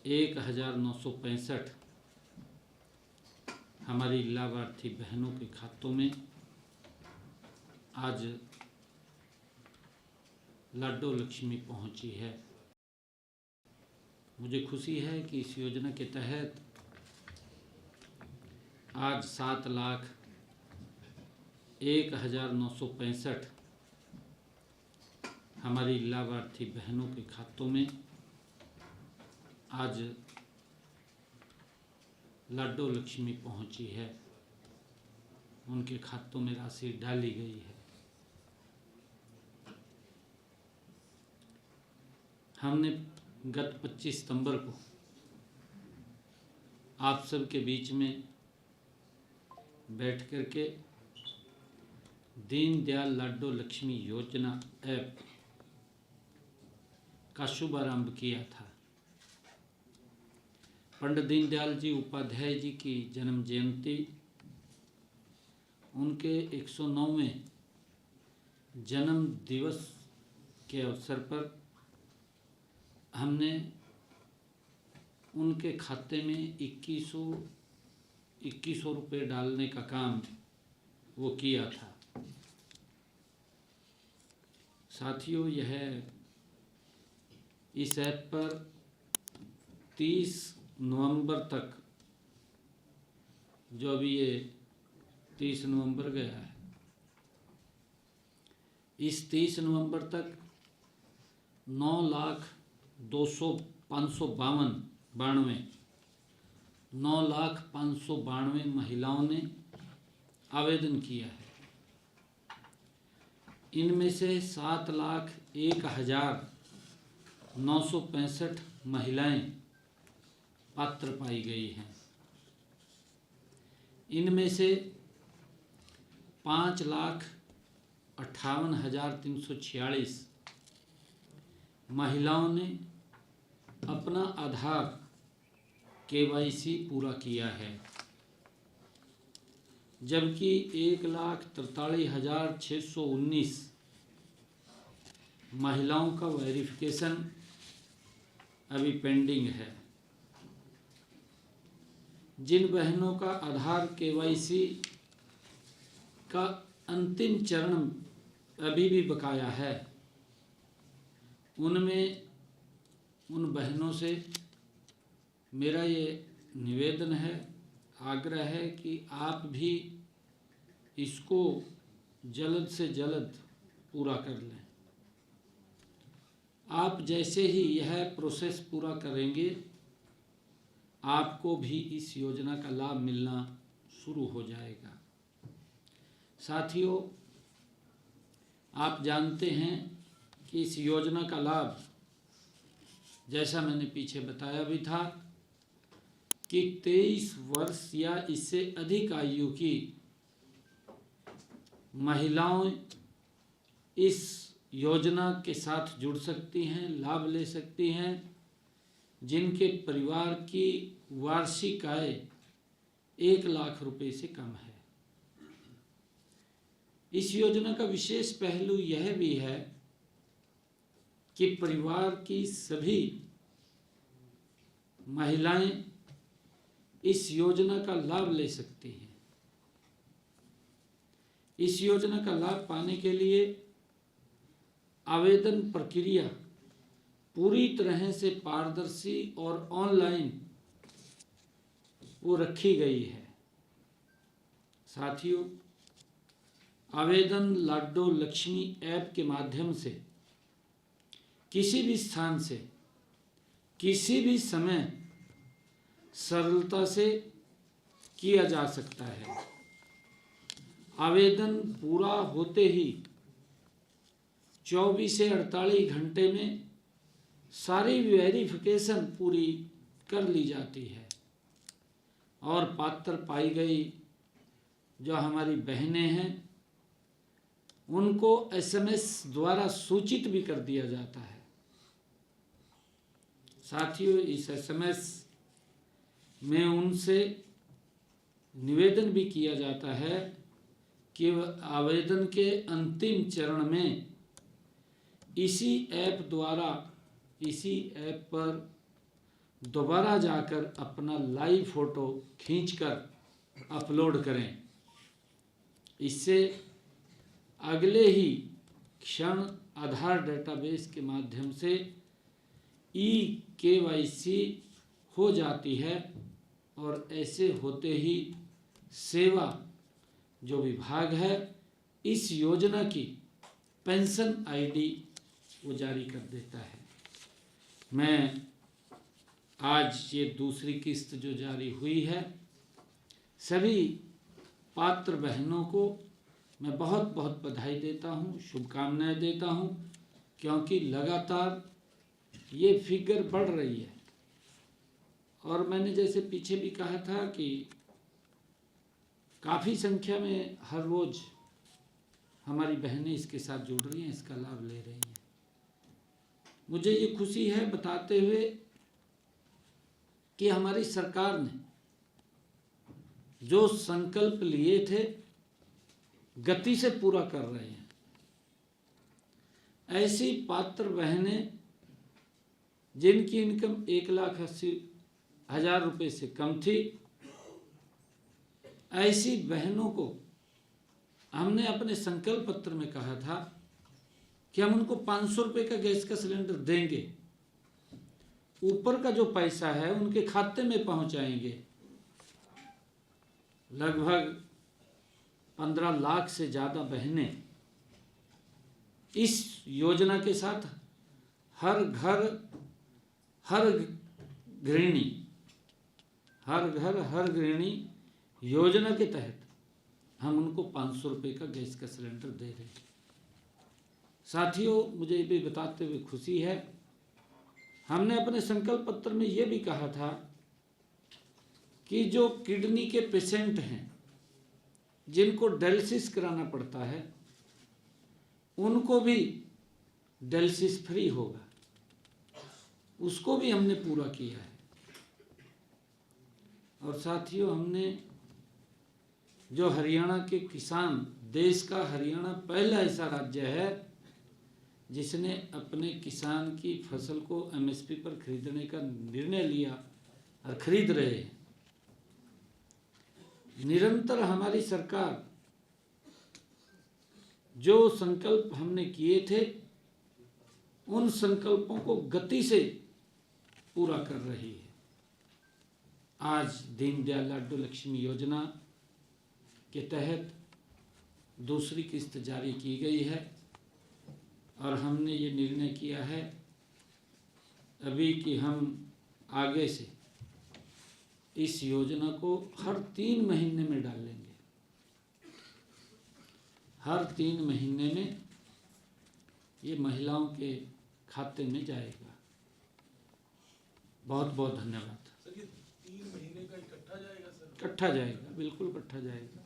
1965 हमारी लाभार्थी बहनों के खातों में आज लाडो लक्ष्मी पहुंची है। मुझे खुशी है कि इस योजना के तहत आज 7,01,965 हमारी लाभार्थी बहनों के खातों में आज लाडो लक्ष्मी पहुंची है। उनके खातों में राशि डाली गई है। हमने गत 25 सितंबर को आप सब के बीच में बैठ कर के दीनदयाल लाडो लक्ष्मी योजना ऐप का शुभारंभ किया था। पंडित दीनदयाल जी उपाध्याय जी की जन्म जयंती, उनके 109वें जन्म दिवस के अवसर पर हमने उनके खाते में 2100 रुपये डालने का काम वो किया था। साथियों, यह इस ऐप पर 30 नवंबर तक, जो अभी ये 30 नवंबर गया है, इस 30 नवंबर तक 9,592 महिलाओं ने आवेदन किया है। इनमें से 7,01,965 महिलाएं पात्र पाई गई हैं। इनमें से 5,58,346 महिलाओं ने अपना आधार KYC पूरा किया है, जबकि 1,43,619 महिलाओं का वेरिफिकेशन अभी पेंडिंग है। जिन बहनों का आधार KYC का अंतिम चरण अभी भी बकाया है, उन बहनों से मेरा ये निवेदन है, आग्रह है कि आप भी इसको जल्द से जल्द पूरा कर लें। आप जैसे ही यह प्रोसेस पूरा करेंगे, आपको भी इस योजना का लाभ मिलना शुरू हो जाएगा। साथियों, आप जानते हैं कि इस योजना का लाभ, जैसा मैंने पीछे बताया भी था, कि 23 वर्ष या इससे अधिक आयु की महिलाएं इस योजना के साथ जुड़ सकती हैं, लाभ ले सकती हैं, जिनके परिवार की वार्षिक आय 1 लाख रुपए से कम है। इस योजना का विशेष पहलू यह भी है कि परिवार की सभी महिलाएं इस योजना का लाभ ले सकती हैं। इस योजना का लाभ पाने के लिए आवेदन प्रक्रिया पूरी तरह से पारदर्शी और ऑनलाइन वो रखी गई है। साथियों, आवेदन लाडो लक्ष्मी ऐप के माध्यम से किसी भी स्थान से, किसी भी समय सरलता से किया जा सकता है। आवेदन पूरा होते ही 24 से 48 घंटे में सारी वेरिफिकेशन पूरी कर ली जाती है और पात्र पाई गई जो हमारी बहनें हैं, उनको SMS द्वारा सूचित भी कर दिया जाता है। साथियों, इस SMS में उनसे निवेदन भी किया जाता है कि आवेदन के अंतिम चरण में इसी ऐप पर दोबारा जाकर अपना लाइव फ़ोटो खींचकर अपलोड करें। इससे अगले ही क्षण आधार डेटाबेस के माध्यम से eKYC हो जाती है और ऐसे होते ही सेवा जो विभाग है इस योजना की पेंशन आईडी वो जारी कर देता है। मैं आज ये दूसरी किस्त जो जारी हुई है, सभी पात्र बहनों को मैं बहुत बहुत बधाई देता हूँ, शुभकामनाएं देता हूँ, क्योंकि लगातार ये फिगर बढ़ रही है। और मैंने जैसे पीछे भी कहा था कि काफ़ी संख्या में हर रोज़ हमारी बहनें इसके साथ जुड़ रही हैं, इसका लाभ ले रही हैं। मुझे ये खुशी है बताते हुए कि हमारी सरकार ने जो संकल्प लिए थे गति से पूरा कर रहे हैं। ऐसी पात्र बहनें जिनकी इनकम 1,80,000 रुपये से कम थी, ऐसी बहनों को हमने अपने संकल्प पत्र में कहा था कि हम उनको 500 रुपये का गैस का सिलेंडर देंगे, ऊपर का जो पैसा है उनके खाते में पहुंचाएंगे। लगभग 15 लाख से ज़्यादा बहनें इस योजना के साथ हर घर हर गृहिणी योजना के तहत हम उनको 500 रुपये का गैस का सिलेंडर दे रहे हैं। साथियों, मुझे भी बताते हुए खुशी है, हमने अपने संकल्प पत्र में ये भी कहा था कि जो किडनी के पेशेंट हैं जिनको डायलिसिस कराना पड़ता है उनको भी डायलिसिस फ्री होगा, उसको भी हमने पूरा किया है। और साथियों, हमने जो हरियाणा के किसान, देश का हरियाणा पहला ऐसा राज्य है जिसने अपने किसान की फसल को MSP पर खरीदने का निर्णय लिया और खरीद रहे हैं। निरंतर हमारी सरकार जो संकल्प हमने किए थे उन संकल्पों को गति से पूरा कर रही है। आज दीनदयाल लाडली लक्ष्मी योजना के तहत दूसरी किस्त जारी की गई है और हमने ये निर्णय किया है अभी कि हम आगे से इस योजना को हर 3 महीने में डालेंगे। हर 3 महीने में ये महिलाओं के खाते में जाएगा। बहुत बहुत धन्यवाद। सर, ये 3 महीने का इकट्ठा जाएगा सर? इकट्ठा जाएगा, बिल्कुल इकट्ठा जाएगा।